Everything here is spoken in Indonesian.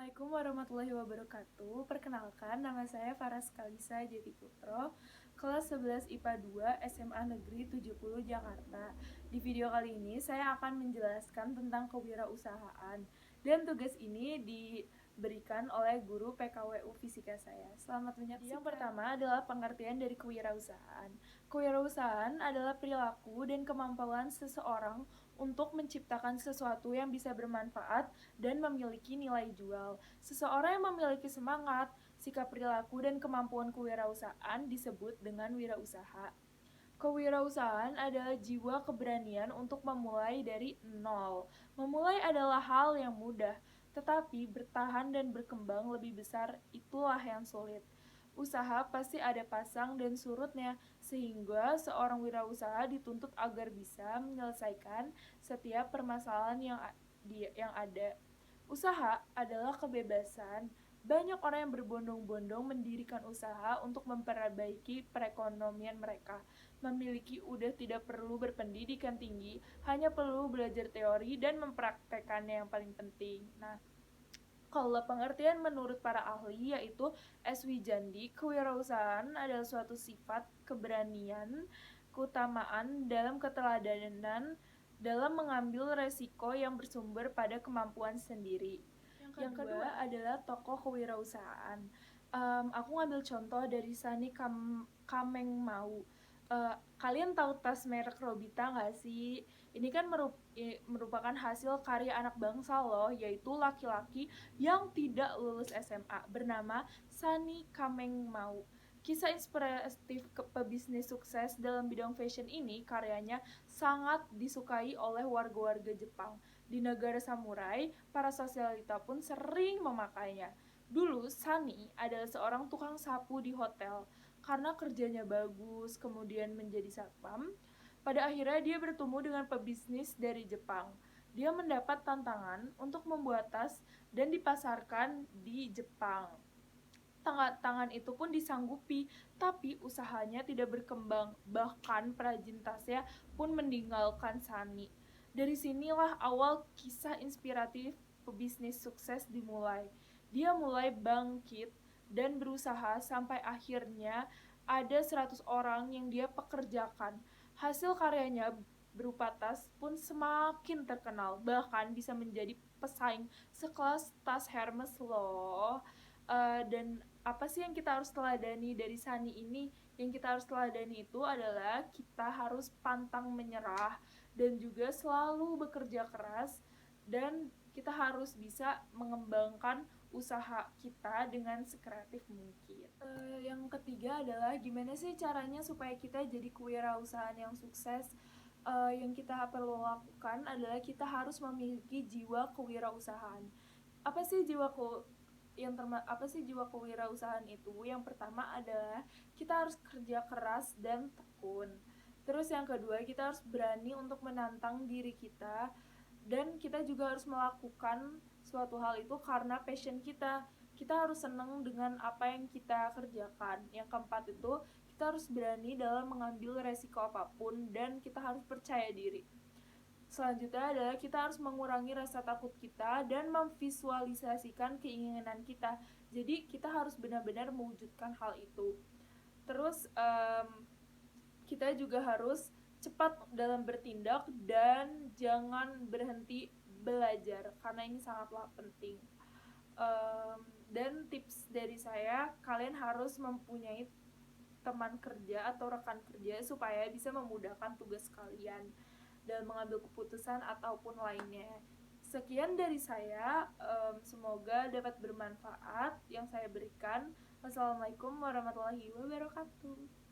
Assalamualaikum warahmatullahi wabarakatuh. Perkenalkan, nama saya Faras Kalisa Jati Putro, kelas 11 IPA 2 SMA Negeri 70 Jakarta. Di video kali ini saya akan menjelaskan tentang kewirausahaan, dan tugas ini diberikan oleh guru PKWU Fisika saya. Selamat menyaksikan. Yang pertama adalah pengertian dari kewirausahaan. Kewirausahaan adalah perilaku dan kemampuan seseorang untuk menciptakan sesuatu yang bisa bermanfaat dan memiliki nilai jual. Seseorang yang memiliki semangat, sikap perilaku, dan kemampuan kewirausahaan disebut dengan wirausaha. Kewirausahaan adalah jiwa keberanian untuk memulai dari nol. Memulai adalah hal yang mudah, tetapi bertahan dan berkembang lebih besar itulah yang sulit. Usaha pasti ada pasang dan surutnya, sehingga seorang wirausaha dituntut agar bisa menyelesaikan setiap permasalahan yang ada. Usaha adalah kebebasan. Banyak orang yang berbondong-bondong mendirikan usaha untuk memperbaiki perekonomian mereka. Memiliki udah tidak perlu berpendidikan tinggi, hanya perlu belajar teori dan mempraktekannya yang paling penting. Nah, kalau pengertian menurut para ahli yaitu S. Wijandi, kewirausahaan adalah suatu sifat keberanian, keutamaan dalam keteladanan dalam mengambil resiko yang bersumber pada kemampuan sendiri. Yang kedua adalah tokoh kewirausahaan. Aku ngambil contoh dari Sani Kamengmau. Kalian tahu tas merek Robita nggak sih? Ini kan merupakan hasil karya anak bangsa loh, yaitu laki-laki yang tidak lulus SMA, bernama Sani Kamengmau. Kisah inspiratif pebisnis sukses dalam bidang fashion ini karyanya sangat disukai oleh warga-warga Jepang. Di negara samurai, para sosialita pun sering memakainya. Dulu, Sani adalah seorang tukang sapu di hotel. Karena kerjanya bagus, kemudian menjadi satpam, pada akhirnya dia bertemu dengan pebisnis dari Jepang. Dia mendapat tantangan untuk membuat tas dan dipasarkan di Jepang. Tangan itu pun disanggupi, tapi usahanya tidak berkembang. Bahkan perajin tasnya pun meninggalkan Sani. Dari sinilah awal kisah inspiratif pebisnis sukses dimulai. Dia mulai bangkit dan berusaha sampai akhirnya ada 100 orang yang dia pekerjakan. Hasil karyanya berupa tas pun semakin terkenal, bahkan bisa menjadi pesaing sekelas tas Hermes loh. Dan apa sih yang kita harus teladani dari Sani ini? Yang kita harus teladani itu adalah kita harus pantang menyerah dan juga selalu bekerja keras, dan kita harus bisa mengembangkan usaha kita dengan sekreatif mungkin. Yang ketiga adalah gimana sih caranya supaya kita jadi kewirausahaan yang sukses? Yang kita perlu lakukan adalah kita harus memiliki jiwa kewirausahaan. Apa sih jiwa kewirausahaan itu? Yang pertama adalah kita harus kerja keras dan tekun. Terus yang kedua, kita harus berani untuk menantang diri kita, dan kita juga harus melakukan suatu hal itu karena passion kita. Kita harus senang dengan apa yang kita kerjakan. Yang keempat itu, kita harus berani dalam mengambil resiko apapun, dan kita harus percaya diri. Selanjutnya adalah kita harus mengurangi rasa takut kita dan memvisualisasikan keinginan kita. Jadi kita harus benar-benar mewujudkan hal itu. Terus kita juga harus cepat dalam bertindak dan jangan berhenti belajar, karena ini sangatlah penting. Dan tips dari saya, kalian harus mempunyai teman kerja atau rekan kerja supaya bisa memudahkan tugas kalian dalam mengambil keputusan ataupun lainnya. Sekian dari saya, semoga dapat bermanfaat yang saya berikan. Wassalamualaikum warahmatullahi wabarakatuh.